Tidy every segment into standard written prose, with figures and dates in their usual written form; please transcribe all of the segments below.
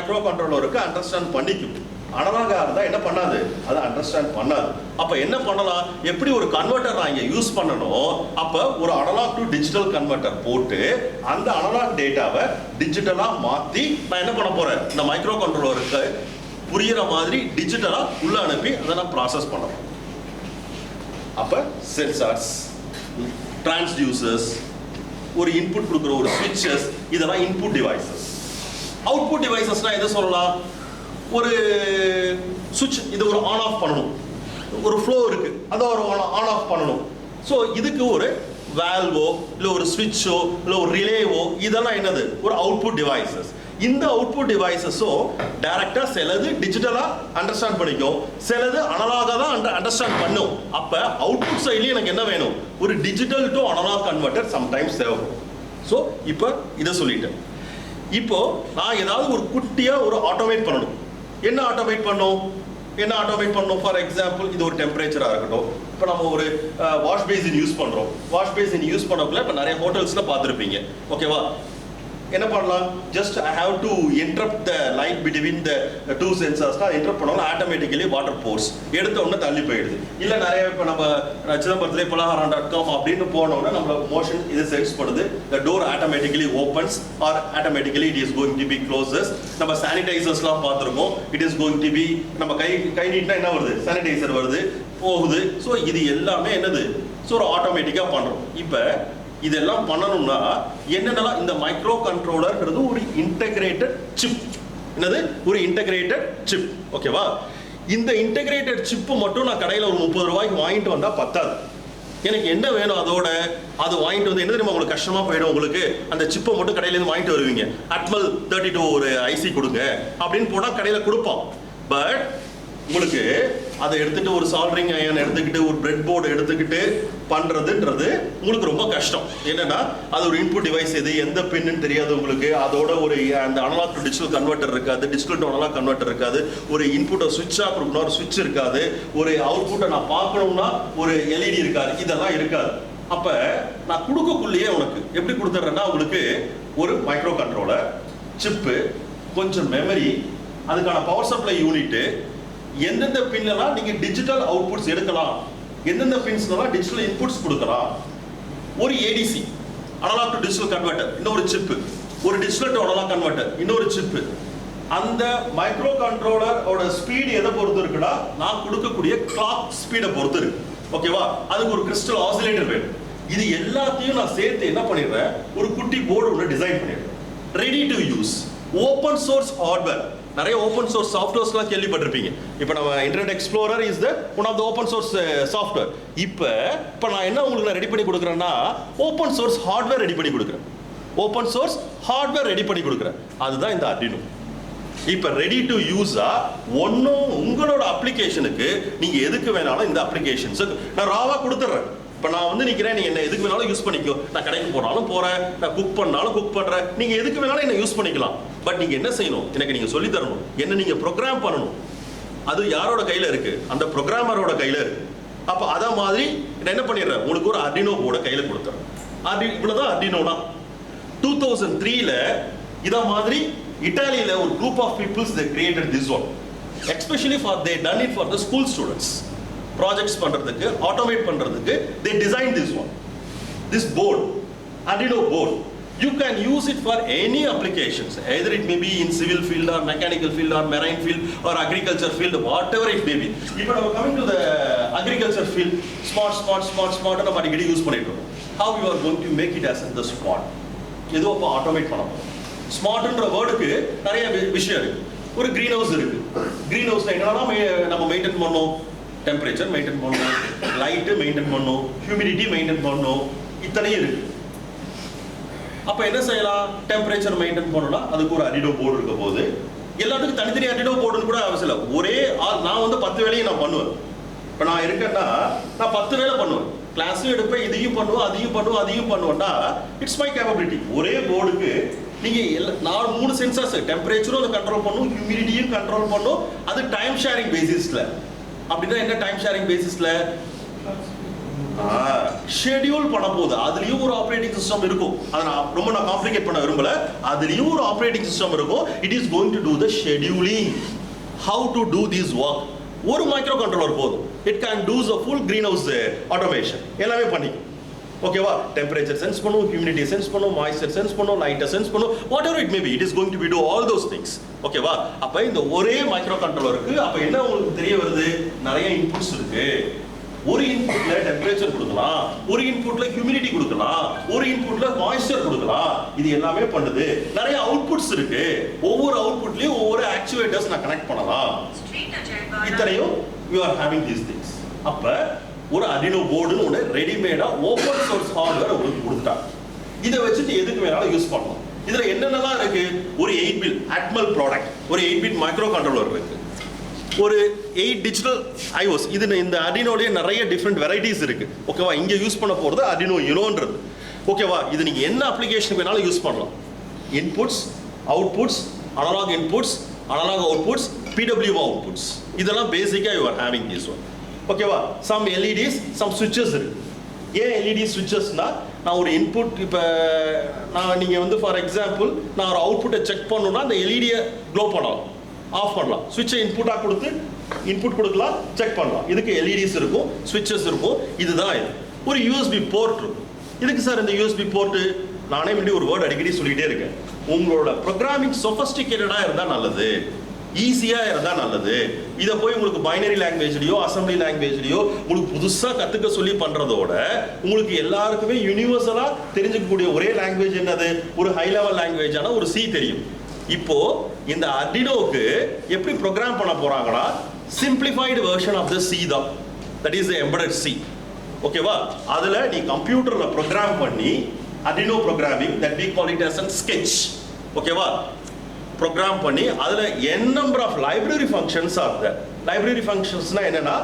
Micro கண்ட்ரோலருக்கு understand பண்ணிக்கும். அனலாகா இருந்தா என்ன பண்ணாது, அதை அண்டர்ஸ்டாண்ட் பண்ணாது. அப்ப என்ன பண்ணலாம், எப்படி ஒரு கன்வெர்ட்டர் நான் இங்க யூஸ் பண்ணணும், அப்ப ஒரு அனலாக் டு டிஜிட்டல் கன்வெர்ட்டர் போட்டு அந்த அனலாக் டேட்டாவை டிஜிட்டலா மாத்தி நான் என்ன பண்ண போறேன், இந்த மைக்ரோ கண்ட்ரோலருக்கு புரியுற மாதிரி டிஜிட்டலா உள்ள அனுப்பி அதை நான் ப்ராசஸ் பண்ண போறேன். அப்ப சென்சார்ஸ், டிரான்ஸ்டியூசர்ஸ், ஒரு இன்புட் கொடுக்குற ஒரு ஸ்விட்சஸ், இதெல்லாம் இன்புட் டிவைசஸ். அவுட்புட் டிவைசஸ்னா எதை சொல்லலாம், ஒரு சுவிட்ச் இது ஒரு ஆன் ஆஃப் பண்ணணும், ஒரு ஃப்ளோ இருக்கு அதை ஒரு ஆன் ஆஃப் பண்ணணும். ஸோ இதுக்கு ஒரு வேல்வோ இல்லை ஒரு ஸ்விட்சோ இல்லை ஒரு ரிலேவோ இதெல்லாம் என்னது ஒரு அவுட்புட் டிவைசஸ். இந்த அவுட்புட் டிவைசஸும் டைரக்டா சிலது டிஜிட்டலா அண்டர்ஸ்டாண்ட் பண்ணிக்கும், சிலது அனலாகா தான் அண்டர்ஸ்டாண்ட் பண்ணும். அப்ப அவுட்புட் சைட்லயும் எனக்கு என்ன வேணும், ஒரு digital to analog converter sometimes தேவைப்படும். ஸோ இப்போ இதை சொல்லிட்டேன். இப்போ நான் ஏதாவது ஒரு குட்டியா ஒரு ஆட்டோமேட் பண்ணணும். என்ன ஆட்டோமேட் பண்ணணும் ஃபார் எக்ஸாம்பிள் இது ஒரு டெம்பரேச்சரா இருக்கட்டும். இப்போ நம்ம ஒரு வாஷ் பேசின் யூஸ் பண்றோம். வாஷ் பேசின் யூஸ் பண்ணக்குள்ள இப்போ நிறைய ஹோட்டல்ஸ்ல பார்த்துருப்பீங்க. ஓகேவா, என்ன பண்ணலாம், just I have to interrupt the light between the two சென்சார்ஸ்னா இன்டரப்ட் பண்ணோம்னா ஆட்டோமேட்டிக்கலி வாட்டர் போர்ஸ் எடுத்த உடனே தள்ளி போயிடுது. இல்லை நிறைய இப்போ நம்ம சிதம்பரத்துல பலகாரம்.com அப்படின்னு போனோம்னா நம்ம மோஷன் இது சென்ஸ் பண்ணுது, the door automatically opens or automatically it is going to be closes. நம்ம சானிடைசர்ஸ்லாம் பார்த்துருக்கோம், it is going to be நம்ம கை நீட்டினா என்ன வருது, சானிடைசர் வருது போகுது. ஸோ இது எல்லாமே என்னது, ஸோ ஒரு ஆட்டோமேட்டிக்காக பண்ணுறோம். இப்போ இதெல்லாம் பண்ணணும்னா என்னென்னலாம், இந்த மைக்ரோ கண்ட்ரோலர்ங்கிறது ஒரு இன்டகிரேட்டட் சிப். என்னது, ஒரு இன்டகிரேட்டட் சிப். ஓகேவா, இந்த இன்டகிரேட்டட் சிப்பு மட்டும் நான் கடையில் ஒரு 30 ரூபாய்க்கு வாங்கிட்டு வந்தா பத்தாது. எனக்கு என்ன வேணும் அதோட, அது வாங்கிட்டு வந்து என்ன தெரியுமா உங்களுக்கு கஷ்டமா போயிடும். உங்களுக்கு அந்த சிப்பை மட்டும் கடையிலேருந்து வாங்கிட்டு வருவீங்க, அட்மல் 32 ஒரு ஐசி கொடுங்க அப்படின்னு போனால் கடையில் கொடுப்பான். பட் உங்களுக்கு அதை எடுத்துட்டு ஒரு சால்டரிங் அயன் எடுத்துக்கிட்டு ஒரு பிரெட் போர்டு எடுத்துக்கிட்டு பண்றதுன்றது உங்களுக்கு ரொம்ப கஷ்டம். என்னன்னா அது ஒரு இன்புட் டிவைஸ், எது எந்த பின்னு தெரியாது உங்களுக்கு. அதோட ஒரு அந்த அனலாக் டு டிஜிட்டல் கன்வெர்ட்டர் இருக்காது, டிஜிட்டல் டு அனலாக் கன்வெர்ட்டர் இருக்காது, ஒரு இன்புட்டை சுவிட்சா கொடுக்கணும் ஒரு சுவிட்ச் இருக்காது, ஒரு அவுட்புட்டை நான் பார்க்கணும்னா ஒரு எல்இடி இருக்காது, இதெல்லாம் இருக்காது. அப்ப நான் கொடுக்கக்குள்ளேயே உனக்கு எப்படி கொடுத்துட்றேன்னா, உங்களுக்கு ஒரு மைக்ரோ கண்ட்ரோலர் சிப்பு, கொஞ்சம் மெமரி, அதுக்கான பவர் சப்ளை யூனிட், எந்தெந்த பின்லாம் நீங்க டிஜிட்டல் அவுட்புட்ஸ் எடுக்கலாம், எந்தெந்த பின்ஸ்லாம் டிஜிட்டல் இன்புட்ஸ் கொடுக்கலாம், ஒரு ADC analog to digital converter இன்னொரு சிப், ஒரு டிஜிட்டல் டு அனலாக் கன்வெர்ட்டர் இன்னொரு சிப். அந்த மைக்ரோ கண்ட்ரோலரோட ஸ்பீடு எதை பொறுத்து இருக்குன்னா, நான் கொடுக்கக்கூடிய கிளாக் ஸ்பீடை பொறுத்து இருக்கு. ஓகேவா, அதுக்கு ஒரு கிறிஸ்டல் ஆசிலேட்டர் வேணும். இது எல்லாத்தையும் நான் சேர்த்து என்ன பண்ணிடுறேன், ஒரு குட்டி போர்டு ஒன்று டிசைன் பண்ணிடுறேன். Ready to use open source hardware. நிறைய ஓப்பன் சோர்ஸ் சாஃப்ட்வேர்ஸ்லாம் கேள்விப்பட்டிருப்பீங்க. இப்போ நம்ம Internet Explorer is the one of the open source software. இப்போ நான் என்ன உங்களுக்கு ரெடி பண்ணி கொடுக்குறேன்னா, ஓப்பன் சோர்ஸ் ஹார்ட்வேர் ரெடி பண்ணி கொடுக்குறேன். ஓப்பன் சோர்ஸ் ஹார்ட்வேர் ரெடி பண்ணி கொடுக்குறேன். அதுதான் இந்த Arduino. இப்போ ரெடி டு யூஸா ஒன்றும் உங்களோட அப்ளிகேஷனுக்கு நீங்கள் எதுக்கு வேணாலும் இந்த அப்ளிகேஷன்ஸு நான் ராவாக கொடுத்துட்றேன். இப்போ நான் வந்து நிற்கிறேன், நீங்கள் என்ன எதுக்கு வேணாலும் யூஸ் பண்ணிக்கோ. நான் கடைக்கு போனாலும் போகிறேன், நான் குக் பண்ணாலும் குக் பண்ணுறேன், நீங்கள் எதுக்கு வேணாலும் என்ன யூஸ் பண்ணிக்கலாம். பட் நீங்கள் என்ன செய்யணும், எனக்கு நீங்கள் சொல்லி தரணும், என்ன நீங்கள் ப்ரோக்ராம் பண்ணணும். அது யாரோட கையில் இருக்கு, அந்த ப்ரோக்ராமரோட கையில் இருக்கு. அப்போ அதை மாதிரி நான் என்ன பண்ணிடுறேன், உங்களுக்கு ஒரு Arduino போர்டை கையில் கொடுத்துறேன். இவ்வளோதான் Arduinoனா. 2003ல இதை மாதிரி இட்டாலியில் ஒரு group of peoples they created this one, especially for they done it for the school students. Projects பண்றதுக்கு, ஆட்டோமேட் பண்றதுக்கு they designed this one, this board, Arduino board. You can use it for any applications, either it may be in civil field or mechanical field or marine field or agriculture field, whatever it may be. If we are coming to the agriculture field, smart நம்ம அடிக்கடி use பண்ணிட்டு இருக்கோம். How you are going to make it as the smart? ஏதோ அப்போ automate பண்ண போறோம். ஸ்மார்ட்ன்ற வேர்டுக்கு நிறைய விஷயம் இருக்கு. ஒரு கிரீன் ஹவுஸ் இருக்கு. கிரீன் ஹவுஸ்ல என்னெல்லாம் நம்ம மெயின்டைன் பண்ணோம், டெம்பரேச்சர் மெயின்டைன் பண்ணணும், லைட்டு மெயின்டைன் பண்ணணும், ஹியூமிடிட்டி மெயின்டைன் பண்ணணும், இத்தனையும் இருக்கு. அப்ப என்ன செய்யலாம், டெம்பரேச்சர் மெயின்டைன் பண்ணணும்னா அதுக்கு ஒரு Arduino போர்டு இருக்க போது, எல்லாத்துக்கும் தனித்தனி Arduino போர்டுன்னு கூட அவசியம் இல்லை. ஒரே நான் வந்து 10 வேலையை நான் பண்ணுவேன். இப்போ நான் இருக்கேன்னா நான் 10 வேலை பண்ணுவேன், கிளாஸும் எடுப்பேன், இதையும் பண்ணுவேன், அதையும் பண்ணுவேன்னா இட்ஸ் மை கேப்பபிலிட்டி. ஒரே போர்டுக்கு நீங்க 3 சென்சார்ஸ், டெம்பரேச்சரும் அதை கண்ட்ரோல் பண்ணும், ஹியூமிடிட்டியும் கண்ட்ரோல் பண்ணும். அது டைம் ஷேரிங் பேசிஸ்ல. அப்படின்னா என்ன டைம் ஷேரிங் பேசிஸ்ல, ஷெட்யூல் பண்ண போகுது. அதுலயும் ஒரு ஆப்ரேட்டிங் சிஸ்டம் இருக்கும். அதை நான் ரொம்ப காம்ப்ளிகேட் பண்ண விரும்பல. அதுலயும் ஒரு ஆப்ரேட்டிங் சிஸ்டம் இருக்கும். It is going to do the scheduling, how to do this work. ஒரு மைக்ரோ கண்ட்ரோலர் போதும். It can do the full green house automation எல்லாமே பண்ணிக்கும். ஓகேவா? டெம்பரேச்சர் சென்ஸ் பண்ணும், ஹியூமிடிட்டி சென்ஸ் பண்ணும், மாய்ஸ்சர் சென்ஸ் பண்ணும், லைட்டர் சென்ஸ் பண்ணும், whatever it may be, it is going to be do all those things. ஓகேவா? அப்ப இந்த ஒரே மைக்ரோ கண்ட்ரோலருக்கு அப்ப என்ன உங்களுக்கு தெரிய வருது? நிறைய இன்புட்ஸ் இருக்கு. ஒரு இன்புட்ல டெம்பரேச்சர் கொடுக்கலாம், ஒரு இன்புட்ல ஹியூமிடிட்டி கொடுக்கலாம், ஒரு இன்புட்ல மாய்ஸ்சர் கொடுக்கலாம். இது எல்லாமே பண்ணுது. நிறைய அவுட்புட்ஸ் இருக்கு. ஒவ்வொரு அவுட்புட்லயும் ஒவ்வொரு ஆக்சுவேட்டர்ஸ் நான் கனெக்ட் பண்ணலாம். இத்தனையும் you are having these things. அப்ப ஒரு Arduino போர்டுன்னு ஒன்று ரெடிமேடா ஓப்பன் சோர்ஸ் ஹார்ட்வேர் உங்களுக்கு கொடுத்துட்டாங்க. இதை வச்சுட்டு எதுக்கு வேணாலும் யூஸ் பண்ணலாம். இதுல என்னென்னலாம் இருக்கு? ஒரு 8 பிட் அட்மல் ப்ராடக்ட், ஒரு 8 பிட் மைக்ரோ கண்ட்ரோலர் இருக்கு, ஒரு 8 டிஜிட்டல் iOS. இது இந்த Arduinoலயே நிறைய டிஃப்ரெண்ட் வெரைட்டிஸ் இருக்கு. ஓகேவா? இங்க யூஸ் பண்ண போறது Arduino Unoன்றது. ஓகேவா? இது நீங்க என்ன அப்ளிகேஷன் வேணாலும் யூஸ் பண்ணலாம். Inputs, outputs, analog inputs, analog outputs, PWM outputs, இதெல்லாம் பேசிக்கா you are having this one. ஓகேவா? சம் LEDs, சம் switches இருக்கு. ஏன் LED switchesனா, நான் ஒரு இன்புட் இப்போ நீங்கள் வந்து ஃபார் எக்ஸாம்பிள் நான் ஒரு அவுட்புட்டை செக் பண்ணணும்னா அந்த எல்இடியை க்ளோ பண்ணலாம், ஆஃப் பண்ணலாம். சுவிட்சை இன்புட்டாக கொடுத்து இன்புட் கொடுக்கலாம், செக் பண்ணலாம். இதுக்கு LEDs இருக்கும், switches இருக்கும். இதுதான் இது. ஒரு USB போர்ட் இருக்கும். இதுக்கு சார் இந்த USB போர்ட்டு, நானே முன்னாடி ஒரு வேர்டு அடிக்கடி சொல்லிகிட்டே இருக்கேன். உங்களோட ப்ரோக்ராமிங் சொஃபஸ்டிகேட்டடாக இருந்தால் நல்லது, ஈஸியாக இருந்தால் நல்லது. இதை போய் உங்களுக்கு பைனரி லாங்குவேஜ்லையோ அசம்பிளி லாங்குவேஜ்லையோ உங்களுக்கு புதுசாக கற்றுக்க சொல்லி பண்ணுறதோட உங்களுக்கு எல்லாருக்குமே யூனிவர்சலாக தெரிஞ்சுக்கக்கூடிய ஒரே லாங்குவேஜ் என்னது? ஒரு ஹை லெவல் லாங்குவேஜான ஒரு C தெரியும். இப்போ இந்த Arduinoக்கு எப்படி ப்ரோக்ராம் பண்ண போறாங்கன்னா, simplified version of the C தான். That is the embedded C. ஓகேவா? அதில் நீ கம்ப்யூட்டரில் ப்ரோக்ராம் பண்ணி Arduino programming, that we call it as a sketch. ஓகேவா? ப்ரோக்ராம் பண்ணி அதில் n number of library functions are there. library functionsனா என்னன்னா,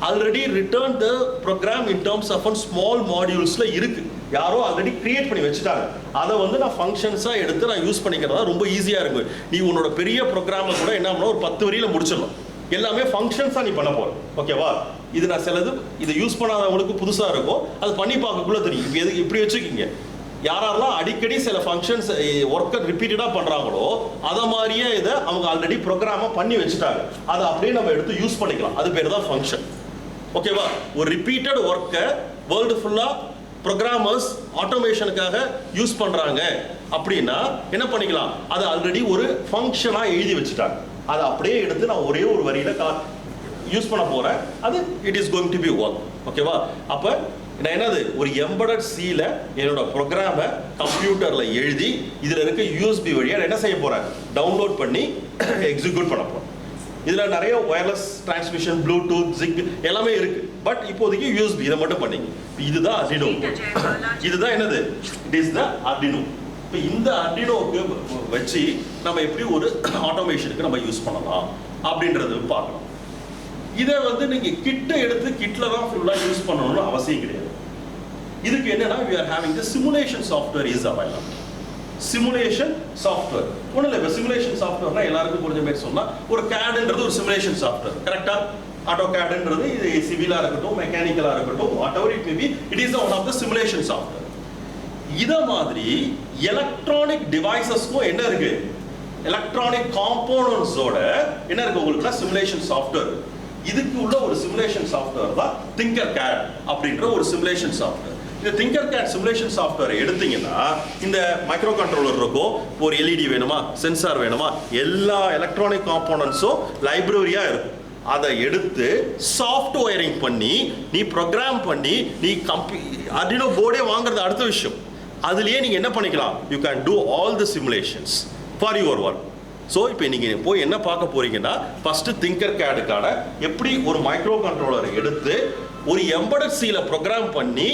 already return the program in terms of small மாடியூல்ஸ்ல இருக்கு. யாரோ ஆல்ரெடி கிரியேட் பண்ணி வச்சுட்டாங்க. அதை வந்து நான் ஃபங்க்ஷன்ஸாக எடுத்து நான் யூஸ் பண்ணிக்கிறதா ரொம்ப ஈஸியாக இருக்கும். நீ உன்னோட பெரிய ப்ரோக்ராமை கூட என்ன பண்ணணும், ஒரு 10 வரியில் முடிச்சிடலாம். எல்லாமே ஃபங்க்ஷன்ஸாக நீ பண்ண போகிற. ஓகேவா? இது நான் சிலது இதை யூஸ் பண்ணாதவங்களுக்கு புதுசாக இருக்கும், அது பண்ணி பார்க்கக்குள்ள தெரியும். இப்போ எது இப்படி வச்சுக்கிங்க, யாரெல்லாம் அடிக்கடி சில ஃபங்க்ஷன்ஸ் ஒர்க்கை ரிப்பீட்டடாக பண்ணுறாங்களோ அதை மாதிரியே இதை அவங்க ஆல்ரெடி ப்ரோக்ராமாக பண்ணி வச்சுட்டாங்க. அதை அப்படியே நம்ம எடுத்து யூஸ் பண்ணிக்கலாம். அது பேர் தான் ஃபங்க்ஷன். ஓகேவா? ஒரு ரிப்பீட்டட் ஒர்க்கை வேர்ல்டு ஃபுல்லாக ப்ரோக்ராமர்ஸ் ஆட்டோமேஷனுக்காக யூஸ் பண்ணுறாங்க அப்படின்னா என்ன பண்ணிக்கலாம், அதை ஆல்ரெடி ஒரு ஃபங்க்ஷனாக எழுதி வச்சுட்டாங்க. அதை அப்படியே எடுத்து நான் ஒரே ஒரு வரியில் யூஸ் பண்ண போகிறேன். அது it is going to be work. ஓகேவா? அப்போ நான் என்னது, ஒரு எம்பெடட் C-ல என்னோட ப்ரோக்ராமை கம்ப்யூட்டரில் எழுதி இதில் இருக்க USB வழியாக என்ன செய்ய போகிறேன், டவுன்லோட் பண்ணி எக்ஸிக்யூட் பண்ண போகிறேன். இதில் நிறைய ஒயர்லெஸ் டிரான்ஸ்மிஷன், ப்ளூடூத், ஜிக் எல்லாமே இருக்கு. பட் இப்போதைக்கு USB இதை மட்டும் பண்ணிங்க. இதுதான் Arduino. இதுதான் என்னது, இட் இஸ் த Arduino. இப்போ இந்த Arduinoக்கு வச்சு நம்ம எப்படி ஒரு ஆட்டோமேஷனுக்கு நம்ம யூஸ் பண்ணலாம் அப்படின்றது பார்க்கலாம். இதை வந்து நீங்க கிட்ட எடுத்து கிட்ல தான் ஃபுல்லா யூஸ் பண்ணணும்னு அவசியம் கிடையாது. இதுக்கு என்னன்னா, we are having the simulation software is available. Simulation software ஒன்றும் இல்லை. இப்போ சிமுலேஷன் சாஃப்ட்வேர்னா எல்லாருக்கும் புரிஞ்ச மாதிரி சொன்னால், ஒரு CAD-ன்றது ஒரு சிமுலேஷன் சாஃப்ட்வேர். கரெக்டாக? ஆட்டோ CAD-ன்றது இது சிவிலாக இருக்கட்டும், மெக்கானிக்கலாக இருக்கட்டும், whatever it may be, it is one of the simulation software. இதை மாதிரி எலக்ட்ரானிக் டிவைசஸ்க்கும் என்ன இருக்கு, எலக்ட்ரானிக் காம்போனன்ட்ஸோட என்ன இருக்கு உங்களுக்குன்னா சிமுலேஷன் சாஃப்ட்வேர். இதுக்கு உள்ள ஒரு சிமுலேஷன் சாஃப்ட்வேர் தான் ThinkerCAD அப்படின்ற ஒரு சிமுலேஷன் சாஃப்ட்வேர். இந்த ThinkerCAD சிமுலேஷன் சாஃப்ட்வேர் எடுத்தீங்கன்னா, இந்த மைக்ரோ கண்ட்ரோலர் இருக்கும், ஒரு LED வேணுமா, சென்சார் வேணுமா, எல்லா எலக்ட்ரானிக் காம்போனன்ட்ஸும் லைப்ரரியா இருக்கும். அதை எடுத்து சாஃப்ட் ஒயரிங் பண்ணி நீ ப்ரோக்ராம் பண்ணி நீ Arduino போர்டே வாங்குறது அடுத்த விஷயம். அதுலயே நீங்க என்ன பண்ணிக்கலாம், you can two all the simulations for your work. So இப்போ நீங்கள் போய் என்ன பார்க்க போறீங்கன்னா, ஃபர்ஸ்ட் ThinkerCAD-க்கான எப்படி ஒரு மைக்ரோ கண்ட்ரோலரை எடுத்து ஒரு எம்பெடட் C-ல ப்ரோக்ராம் பண்ணி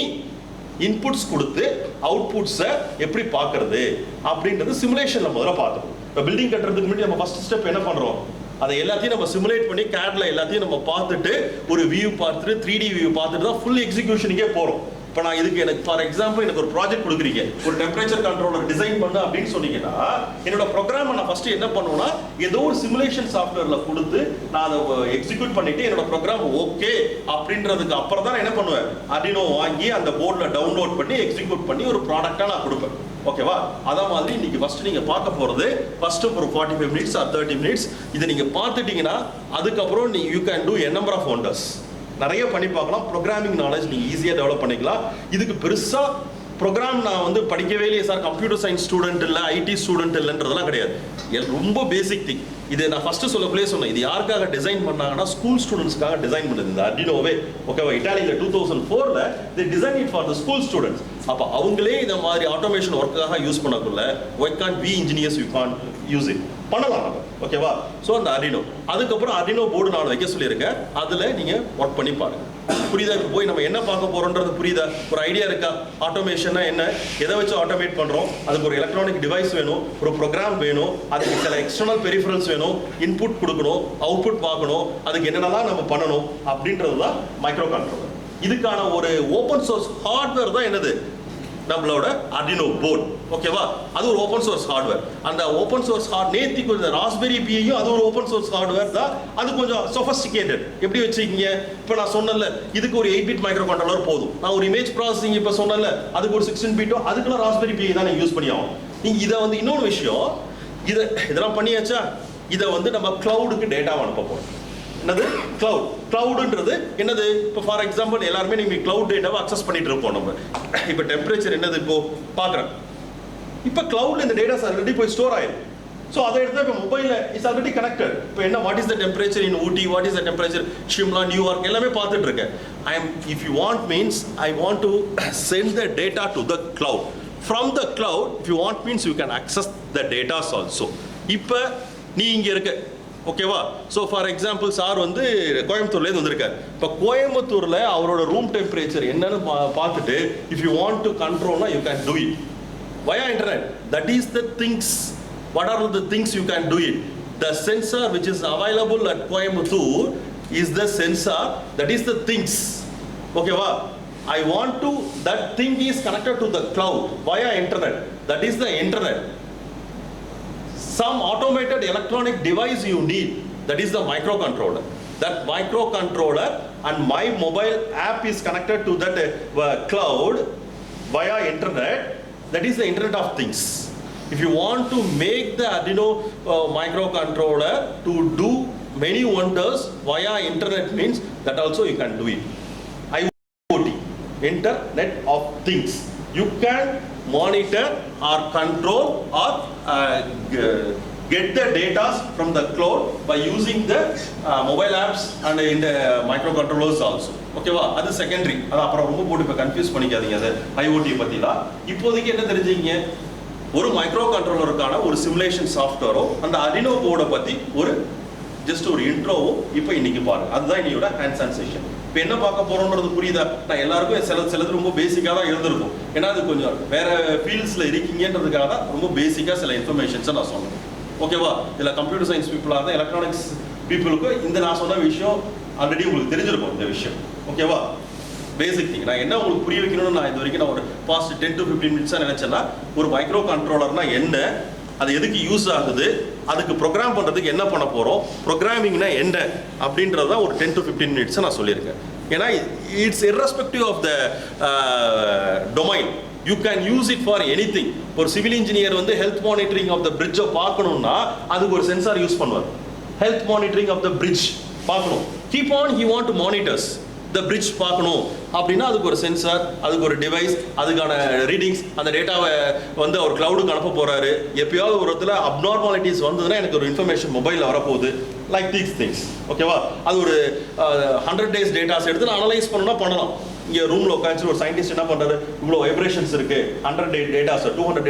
இன்புட்ஸ் கொடுத்து அவுட்புட்ஸை எப்படி பார்க்கறது அப்படின்றது சிமுலேஷன்ல முதல்ல பார்த்துக்கணும். இப்போ பில்டிங் கட்டுறதுக்கு முன்னாடி நம்ம ஃபர்ஸ்ட் ஸ்டெப் என்ன பண்ணுறோம், அதை எல்லாத்தையும் நம்ம சிமுலேட் பண்ணி CAD-ல எல்லாத்தையும் நம்ம பார்த்துட்டு ஒரு வியூ பார்த்துட்டு 3D வியூ பார்த்துட்டு தான் ஃபுல் எக்ஸிக்யூஷனுக்கே போகிறோம். இப்போ நான் இதுக்கு எனக்கு ஃபார் எக்ஸாம்பிள் எனக்கு ஒரு ப்ராஜெக்ட் கொடுக்குறீங்க, ஒரு டெம்பரேச்சர் கண்ட்ரோலர் டிசைன் பண்ணு அப்படின்னு சொன்னீங்கன்னா என்னோட ப்ரோக்ராமை நான் ஃபர்ஸ்ட் என்ன பண்ணுவேன்னா ஏதோ ஒரு சிமுலேஷன் சாஃப்ட்வேர்ல கொடுத்து நான் அதை எக்ஸிக்யூட் பண்ணிட்டு என்னோட ப்ரோக்ராம் ஓகே அப்படின்றதுக்கு அப்புறம் தான் என்ன பண்ணுவேன், Arduino வாங்கி அந்த போர்டில் டவுன்லோட் பண்ணி எக்ஸிக்யூட் பண்ணி ஒரு ப்ராடக்டாக நான் கொடுப்பேன். ஓகேவா? அதான் மாதிரி இன்னைக்கு ஃபர்ஸ்ட் நீங்க பார்க்க போறது ஃபர்ஸ்ட் ஒரு 45 மினிட்ஸ் ஆர் 30 மினிட்ஸ் இதை நீங்க பார்த்துட்டீங்கன்னா அதுக்கப்புறம் நீ you can do a number of wonders. நிறைய பண்ணி பார்க்கலாம். ப்ரோக்ராமிங் நாலேஜ் நீங்க ஈஸியாக டெவலப் பண்ணிக்கலாம். இதுக்கு பெருசா ப்ரோக்ராம் நான் வந்து படிக்கவே இல்லையே சார், கம்ப்யூட்டர் சயின்ஸ் ஸ்டூடெண்ட் இல்லை, ஐடி ஸ்டூடெண்ட் இல்லைன்றதெல்லாம் கிடையாது. ரொம்ப பேசிக் திங். இது நான் ஃபர்ஸ்ட் சொல்லக்குள்ளே சொன்னேன், இது யாருக்காக டிசைன் பண்ணாங்கன்னா ஸ்கூல் ஸ்டூடெண்ட்ஸ்க்காக டிசைன் பண்ணுது இந்த Arduinoவே. ஓகேவா? இட்டாலியில் 2004ல they designed it for the school students. அப்போ அவங்களே இந்த மாதிரி ஆட்டோமேஷன் ஒர்க்காக use பண்ணக்குள்ள why can't we engineers you can't use it பண்ணலாம் நம்ம. ஓகேவா? ஸோ அந்த Arduino அதுக்கப்புறம் Arduino போர்டு நான் வைக்க சொல்லியிருக்கேன், அதில் நீங்கள் ஒர்க் பண்ணி பாருங்க. புரியுதா? இப்போ போய் நம்ம என்ன பார்க்க போறோம்ன்றது புரியுதா? ஒரு ஐடியா இருக்கா? ஆட்டோமேஷன்னா என்ன, எதை வச்சு ஆட்டோமேட் பண்றோம், அதுக்கு ஒரு எலக்ட்ரானிக் டிவைஸ் வேணும், ஒரு ப்ரோக்ராம் வேணும், அதுக்கு சில எக்ஸ்டர்னல் பெரிஃபரல்ஸ் வேணும், இன்புட் கொடுக்கணும், அவுட்புட் பார்க்கணும், அதுக்கு என்னென்னலாம் நம்ம பண்ணணும் அப்படின்றது தான் மைக்ரோ கண்ட்ரோலர். இதுக்கான ஒரு ஓப்பன் சோர்ஸ் ஹார்ட்வேர் தான் என்னது, நம்மளோட Arduino போர்டு. ஓகேவா? அது ஒரு ஓப்பன் சோர்ஸ் ஹார்ட்வேர். அந்த ஓப்பன் சோர்ஸ் நேத்தி கொஞ்சம் ராஸ்பெரி பியையும் அது ஒரு ஓப்பன் சோர்ஸ் ஹார்ட்வேர் தான். அது கொஞ்சம் சொஃபஸ்டிகேட்டட். எப்படி வச்சுக்கிங்க, இப்போ நான் சொன்னல இதுக்கு ஒரு 8 பிட் மைக்ரோ கண்ட்ரோலர் போதும். நான் ஒரு இமேஜ் ப்ராசஸிங் இப்போ சொன்னல அதுக்கு ஒரு 16 பிட்டோ, அதுக்கெல்லாம் ராஸ்பெரி பியை தான் நீங்கள் யூஸ் பண்ணி ஆகும். நீங்கள் இதை வந்து இன்னொரு விஷயம், இதெல்லாம் பண்ணியாச்சா, இதை வந்து நம்ம கிளவுடுக்கு டேட்டா அனுப்ப போகிறோம். என்னது கிளவுட்? கிளவுடுன்றது என்னது? இப்போ ஃபார் எக்ஸாம்பிள் எல்லாருமே நீங்கள் கிளவுட் டேட்டாவை அக்சஸ் பண்ணிட்டு இருப்போம். நம்ம இப்போ டெம்பரேச்சர் என்னது இப்போ பார்க்குறேன். இப்போ கிளவுட்ல இந்த டேட்டாஸ் ஆல்ரெடி போய் ஸ்டோர் ஆயிடும். ஸோ அதை எடுத்து இப்போ மொபைலில் இஸ் ஆல்ரெடி கனெக்டட். இப்போ என்ன, what is the temperature in Ooty, what is the temperature Shimla, New York எல்லாமே பார்த்துட்டு இருக்கேன். If you want means I want to send the data to the cloud. From the cloud if you want means you can access the datas also. இப்போ நீ இங்கே இருக்க, ஓகேவா? So for example sir வந்து கோயம்புத்தூர்லேருந்து வந்திருக்காரு. இப்போ கோயம்புத்தூரில் அவரோட ரூம் டெம்பரேச்சர் என்னன்னு பார்த்துட்டு இஃப் யூ வாண்ட் டு கண்ட்ரோல்னா you can do it via internet. That is the things. What are the things you can do it? The sensor which is available at Coimbatore is the sensor. That is the things. Okay, wow. I want to, that thing is connected to the cloud via internet. That is the internet. Some automated electronic device you need. That is the microcontroller. That microcontroller and my mobile app is connected to that cloud via internet. That is the Internet of Things. If you want to make the Arduino microcontroller to do many wonders via internet means that also you can do it. IoT, Internet of Things. You can monitor or control or get the data from the cloud by using the mobile apps and in the microcontrollers also. ஓகேவா? அது secondary. அது அப்புறம் ரொம்ப போட்டு இப்போ confuse பண்ணிக்காதீங்க. அது IoT பற்றிலாம் இப்போதைக்கு என்ன தெரிஞ்சுங்க, ஒரு மைக்ரோ கண்ட்ரோலருக்கான ஒரு சிமுலேஷன் சாஃப்ட்வேரோ அந்த Arduino போர்டை பற்றி ஒரு ஜஸ்ட் ஒரு இன்ட்ரோவோ இப்போ இன்னைக்கு பாருங்க. அதுதான் இன்னையோட ஹேண்ட்ஸ் ஆன் செஷன். இப்போ என்ன பார்க்க போறோம்ன்றது புரியுதா? நான் எல்லாருக்கும் சிலது ரொம்ப பேசிக்காக தான் இருந்திருக்கும். ஏன்னா அது கொஞ்சம் வேற ஃபீல்ட்ஸில் இருக்கீங்கன்றதுக்காக தான் ரொம்ப பேசிக்காக சில இன்ஃபர்மேஷன்ஸை நான் சொன்னேன். ஓகேவா? இதில் கம்ப்யூட்டர் சயின்ஸ் பீப்புளாக இருந்தால் எலக்ட்ரானிக்ஸ் பீப்புளுக்கு இந்த நான் சொன்ன விஷயம் ஆல்ரெடி உங்களுக்கு தெரிஞ்சிருக்கும். இந்த விஷயம் ஓகேவா? Basic thing. நான் என்ன உங்களுக்கு புரிய வைக்கணும்னு நான் இது வரைக்கும் நான் ஒரு பாஸ்ட் 10 to 15 மினிட்ஸாக நினைச்சேன்னா, ஒரு மைக்ரோ கண்ட்ரோலர்னா என்ன, அது எதுக்கு யூஸ் ஆகுது, அதுக்கு ப்ரோக்ராம் பண்ணுறதுக்கு என்ன பண்ண போகிறோம், ப்ரோக்ராமிங்னா என்ன அப்படின்றத ஒரு 10 to 15 மினிட்ஸை நான் சொல்லியிருக்கேன். ஏன்னா it's irrespective of the domain. You can use it for anything. ஒரு சிவில் இன்ஜினியர் வந்து ஹெல்த் மானிட்டரிங் ஆஃப் த பிரிட்ஜை பார்க்கணும்னா அதுக்கு ஒரு சென்சார் யூஸ் பண்ணுவார். Health monitoring of the bridge பார்க்கணும். Keep on he want to monitors the bridge பார்க்கணும் அப்படின்னா அதுக்கு ஒரு சென்சார், அதுக்கு ஒரு டிவைஸ், அதுக்கான ரீடிங்ஸ், அந்த டேட்டாவை வந்து அவர் கிளவுடுக்கு அனுப்ப போறாரு. எப்பயாவது ஒரு இடத்துல அப்நார்மாலிட்டிஸ் வந்ததுன்னா எனக்கு ஒரு இன்ஃபர்மேஷன் மொபைலில் வரப்போகுது. Like these things. ஓகேவா? அது ஒரு 100 days டேட்டாஸ் எடுத்து நான் அனலைஸ் பண்ணணும்னா பண்ணலாம். இங்கே ரூமில் உட்காந்து ஒரு சயின்டிஸ்ட் என்ன பண்ணுறாரு, இவ்வளோ வைப்ரேஷன்ஸ் இருக்கு, 100 டேட்டாஸ் 200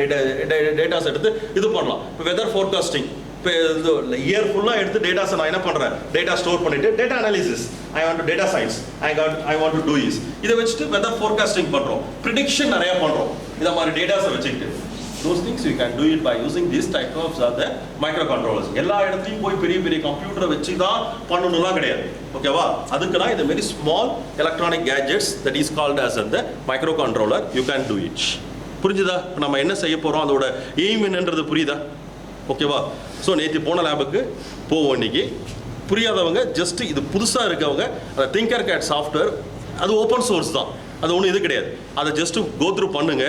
டேட்டாஸ் எடுத்து இது பண்ணலாம். இப்போ வெதர் ஃபோர்காஸ்டிங், இப்போ இயர் ஃபுல்லாக எடுத்து டேட்டாஸை நான் என்ன பண்ணுறேன், டேட்டா ஸ்டோர் பண்ணிட்டு data analysis, I want to data science, I want to do is, இதை வச்சுட்டு வெதர் ஃபோர்காஸ்டிங் பண்ணுறோம், ப்ரிடிக்ஷன் நிறையா பண்ணுறோம். இதை மாதிரி டேட்டாஸை வச்சுக்கிட்டு those things you can do it by using this type of the microcontrollers. எல்லா இடத்துலையும் போய் பெரிய பெரிய கம்ப்யூட்டரை வச்சு தான் பண்ணணும்லாம் கிடையாது. ஓகேவா? அதுக்கு தான் இந்த மாதிரி small electronic gadgets that is called as அந்த micro controller. You can do it. புரிஞ்சுதா? நம்ம என்ன செய்ய போகிறோம், அதோட எய்ம் என்னன்றது புரியுதா? ஓகேவா? ஸோ நேற்று போன லேபுக்கு போவோம். இன்னைக்கு புரியாதவங்க ஜஸ்ட் இது புதுசாக இருக்கவங்க அந்த திங்கர் கேட் சாஃப்ட்வேர் அது ஓப்பன் சோர்ஸ் தான், அது ஒன்றும் இது கிடையாது. அதை ஜஸ்ட் கோ த்ரூ பண்ணுங்க.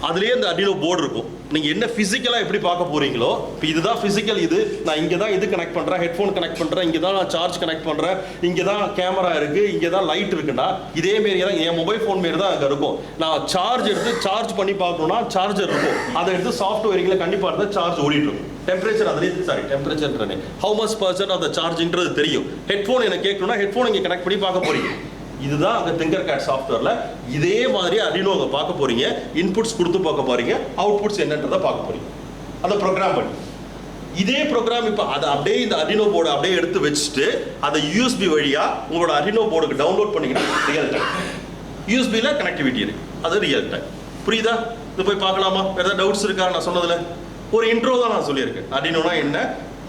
அதுலேயே இந்த அடினோ போர்டு இருக்கும். நீங்கள் என்ன ஃபிசிக்கலாக எப்படி பார்க்க போகிறீங்களோ, இப்போ இதுதான் ஃபிசிக்கல், இது நான் இங்கே தான் இது கனெக்ட் பண்ணுறேன், ஹெட்ஃபோன் கனெக்ட் பண்ணுறேன், இங்கே தான் நான் சார்ஜ் கனெக்ட் பண்ணுறேன், இங்கே தான் கேமரா இருக்குது, இங்கே தான் லைட் இருக்குன்னா இதே மாரி தான் என் மொபைல் ஃபோன் மாரி தான் அங்கே இருக்கும். நான் சார்ஜ் எடுத்து சார்ஜ் பண்ணி பார்க்கணுன்னா சார்ஜர் இருக்கும், அதை எடுத்து சாஃப்ட்வேரிங்கில் கண்டிப்பாக இருந்தால் சார்ஜ் ஓடிட்டு இருக்கும். டெம்பரேச்சர் அதுலேயே டெம்பரேச்சர்ன்றனே how much percent of the சார்ஜிங்கிறது தெரியும். ஹெட்ஃபோன் எனக்கு கேட்கணும்னா ஹெட்ஃபோன் இங்கே கனெக்ட் பண்ணி பார்க்க போகிறீங்க. இதுதான் அங்கே திங்கர் கேட் சாஃப்ட்வேர்ல இதே மாதிரி அடினோ அங்கே பார்க்க போறீங்க. இன்புட்ஸ் கொடுத்து பார்க்க போறீங்க, அவுட்புட்ஸ் என்னன்றதை பார்க்க போறீங்க. அதை ப்ரோக்ராம் பண்ணி இதே ப்ரோக்ராம் இப்போ அதை அப்படியே இந்த அடினோ போர்டு அப்படியே எடுத்து வச்சுட்டு அதை யூஎஸ்பி வழியா உங்களோட அடினோ போர்டுக்கு டவுன்லோட் பண்ணிக்கிட்டு ரியல் டைம் யூஎஸ்பியில் கனெக்டிவிட்டி இருக்கு, அது ரியல் டைம். புரியுதா? இது போய் பார்க்கலாமா? வேற ஏதாவது டவுட்ஸ் இருக்கா? நான் சொன்னதுல ஒரு இன்ட்ரோ தான் நான் சொல்லியிருக்கேன். அடினோனா என்ன,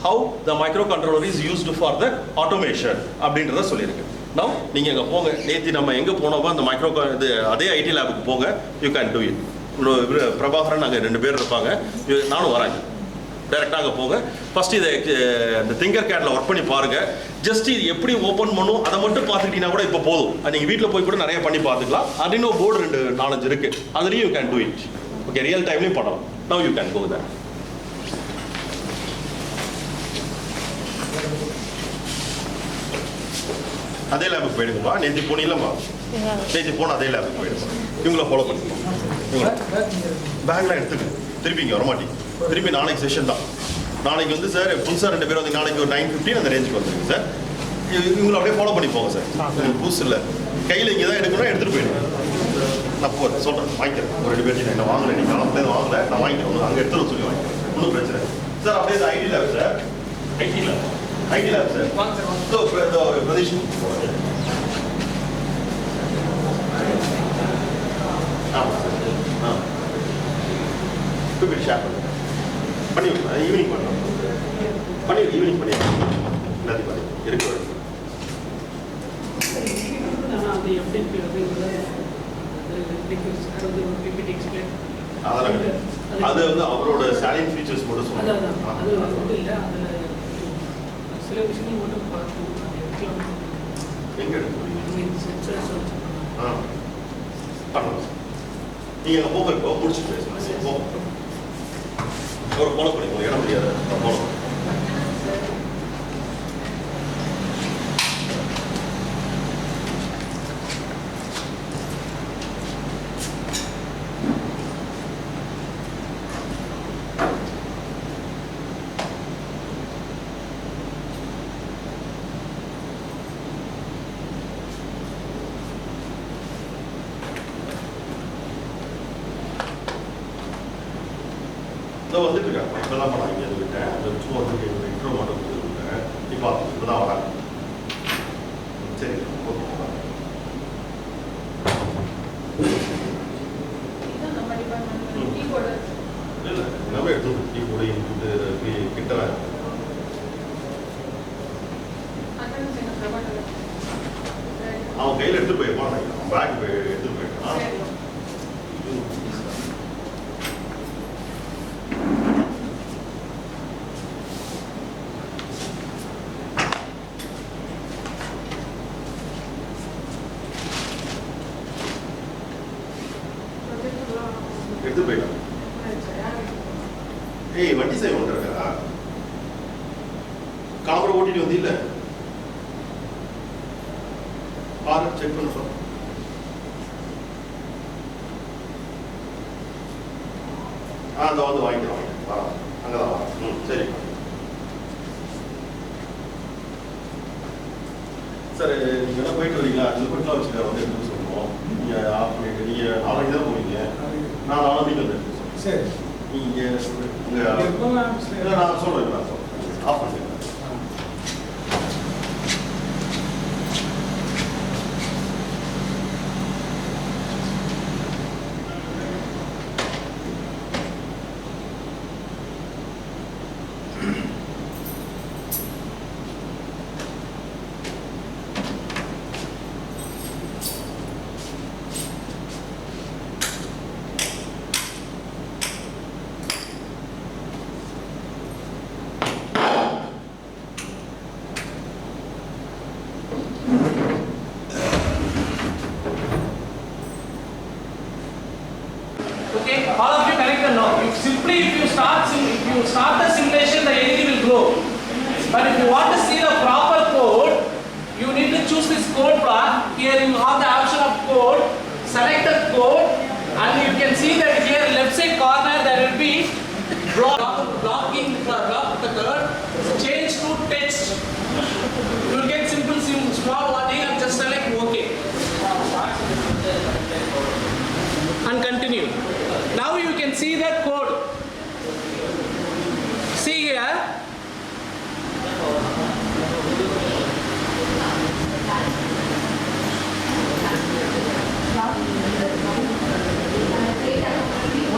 how the micro controller is used for the automation அப்படின்றத சொல்லியிருக்கேன். நவ் நீங்கள் அங்கே போங்க. நேற்று நம்ம எங்கே போனோமோ அந்த மைக்ரோ இது அதே ஐடி லேபுக்கு போங்க. You can do it. Prabhakaran அங்கே 2 பேர் இருப்பாங்க, நானும் வரேன். டைரெக்டாக அங்கே போங்க. ஃபஸ்ட்டு இதை இந்த திங்கர் கேட்டில் ஒர்க் பண்ணி பாருங்கள். ஜஸ்ட் இது எப்படி ஓப்பன் பண்ணும் அதை மட்டும் பார்த்துக்கிட்டீங்கன்னா கூட இப்போ போதும். நீங்கள் வீட்டில் போய் கூட நிறைய பண்ணி பார்த்துக்கலாம். அடினோ போர்டு 2-4 இருக்குது, அதுலேயும் you can do it. Okay, real டைம்லையும் பண்ணலாம். நவ் யூ கேன் கோ தேர். அதே லேபுக்கு போயிடுங்கம்மா. நேற்று போனீங்களம்மா, நேற்று போன அதே லேபுக்கு போயிடுங்க. இவங்கள ஃபாலோ பண்ணிக்கோங்க. இவங்கள பேக்லாம் எடுத்துக்க, திருப்பி இங்கே வரமாட்டீங்க. திருப்பி நாளைக்கு செஷன் தான். நாளைக்கு வந்து சார் புதுசாக 2 பேர் வந்து நாளைக்கு ஒரு 9:15 அந்த ரேஞ்சுக்கு வந்துருங்க சார். இவங்களை அப்படியே ஃபாலோ பண்ணி போங்க சார். புதுசு இல்லை, கையில் இங்கே தான் எடுக்கணும், எடுத்துகிட்டு போயிடுங்க. நான் போகிறேன், சொல்கிறேன், வாங்கிக்கிறேன். ஒரு 2 பேர் நான் வாங்கலை, நீங்கள் காலத்தில் வாங்கலை, நான் வாங்கிக்கிறேன். அங்கே எடுத்துகிட்டு சொல்லி வாங்கிக்கிறேன், ஒன்றும் பிரச்சனை சார். அப்படியே IT lab sir, IT lab sir. So Pradesh share பண்ணி ஈவினிங் பண்ணலாம். ஈவினிங் பண்ணி எல்லாத்தையும் பண்ணி இருக்கு. அதெல்லாம் அது வந்து அவரோட சேலிங் ஃபீச்சர்ஸ் மட்டும் சொல்லுங்க. சில விஷயங்கள் மட்டும் பார்க்கணும். எங்கே எடுக்கிறீங்க? பண்ணலாம். நீங்கள் அங்கே போக இப்போ முடிச்சுட்டு பேசுங்க. போக ஒரு ஃபாலோ பண்ணிக்கோங்க, இடம் முடியாது. ஃபாலோ வந்துட்டு இருக்காங்க. இப்போதான் பண்ணாங்க, இங்கே விட்டேன். சும்மா வந்து இன்ட்ரோ மட்டும் கொடுத்துருக்கேன். இப்போ தான் வராங்க. சரி, ஓகே. இல்லை எல்லாமே எடுத்து கீபோர்டு இன்புட்டு கிட்ட அவன் கையில் எடுத்துட்டு போயிருப்பான். பேக் எடுத்துட்டு போயிருக்கான். எடுத்து போயிட்டான். ஏய், வண்டி சேவை பண்றா, காமரா ஓட்டிட்டு வந்து இல்ல பாரு, செக் பண்ண சொல்ல. அந்த வந்து வாங்கிக்கலாம். அங்கதான் வா. சரி சார், நீங்க போயிட்டு வரீங்களா? 5 பட்லாம் வச்சுக்க வந்து எடுத்து சொல்லுவோம். நீங்க ஆஃப் பண்ணிட்டு நீங்க நாளைக்கு தான் போவீங்க. நான் 4 மணிக்கு வந்து சரி. நீங்க நான் சொல்றேன், ஆஃப் பண்ணுங்க. the knob. If you start the simulation, the LED will glow. But if you want to see the proper code, you need to choose this code block. Here you have the option of code. Select the code, and you can see that here left side corner there will be blocking the code. Change to text. You will get simple small warning and just select OK. And continue. Now you can see the code. See here.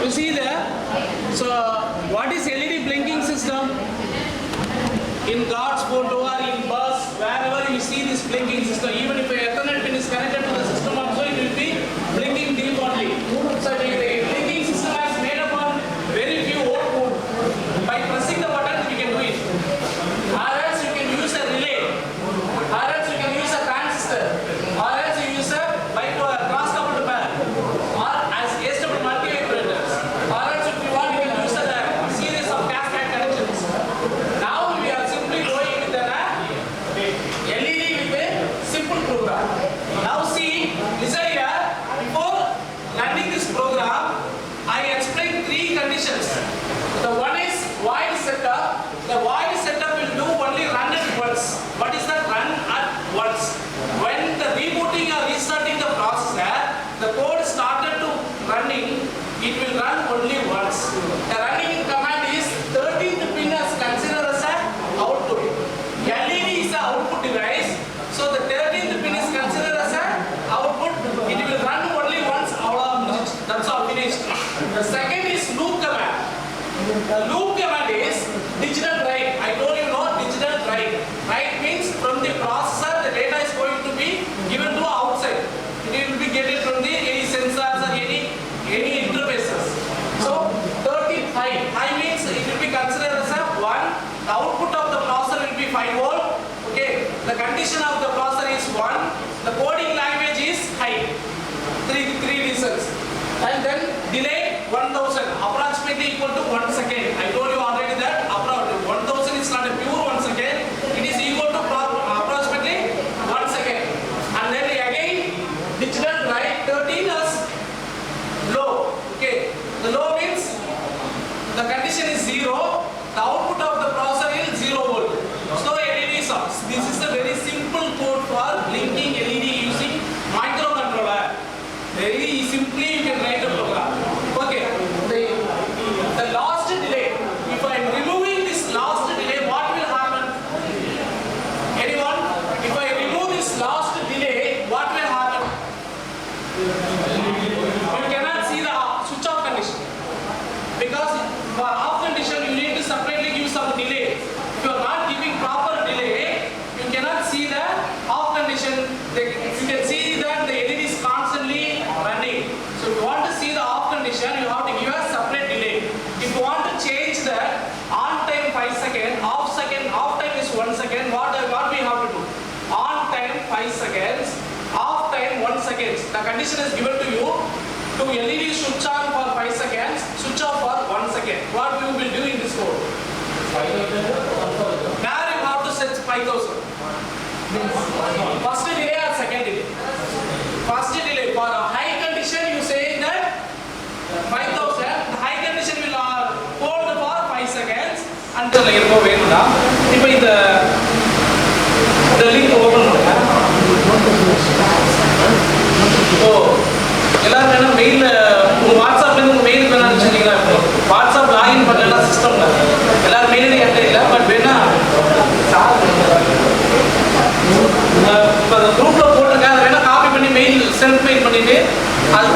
You see there? So what is LED blinking system? In God's photo or in bus, wherever you see this blinking system, even if a Ethernet pin is connected to the system also, it will be blinking defaultly. So the blinking system has made up on very few output. By pressing the button, we can do it. Or else you can use a relay. Or else you can use a transistor. Or else you use a cross coupled pair. Or as ASW multi-vibrators. Or else if you want, you can use a series of cascade connections. Now we are simply going with an LED with a simple program. Now see, listen here. Before running this program, I explained three conditions. The one is void setup. The void setup will do only run at once. What is that? Run at once. When the rebooting or restarting the processor, the code started to running, it will run only once. The running command is 13th pin is considered as an output. LED is an output device. So the 13th pin is considered as an output. It will run only once. That's all finished. The second is loop command. The loop command is digital write. I told you digital write. Write means from the processor the data is going to be given to outside. It will be getting from the any sensors or any interfaces. So 13 high means it will be considered as a 1. The output of the processor will be 5 volt. Okay. The condition of the processor is 1. The coding language is high. Three reasons. And then delay 1000 approximately equal to 1 second. I told you already that 1000 is not a pure 1 second. It is equal to approximately 1 second. And then again digital write 13 is low. Okay. The low means the condition is 0. The output of the processor is 0 volt. So LED is off. This is a very simple code for blinking LED using microcontroller. Very simply you can write a program. Okay. The last delay. If I am removing this last delay, what will happen? Anyone? If I remove this last delay, what will happen? You cannot see the switch off condition. Because for off condition, you need to separately give some delay. If you are not giving proper delay, you cannot see the off condition. You can see that the LED is constantly running. So if you want to see the off condition, you have to give a separate delay. If you want to change that on time 5 seconds, off time is 1 second, what we have to do? On time 5 seconds, off time 1 second. The condition is given to you. To LED switch on for 5 seconds, switch off for 1 second. What we will do in this code? Now you have to set 5000. First delay or second delay? First delay. For a high condition, you say that 5000. The high condition will hold for 5 seconds until if the link open. So, எல்லாரும் வேணா mail உங்க வாட்ஸ்அப்ல இருந்து mail வேணா அனுப்பிச்சிட்டீங்களா? WhatsApp login பண்ணலாம் சிஸ்டம்ல எல்லாரும் mail என்கிட்ட இல்லை, பட் வேணா இப்போ குரூப்ல போட்டிருக்கேன், அதை வேணா காப்பி பண்ணி மெயில் சென்ட் மெயில் பண்ணிட்டு அது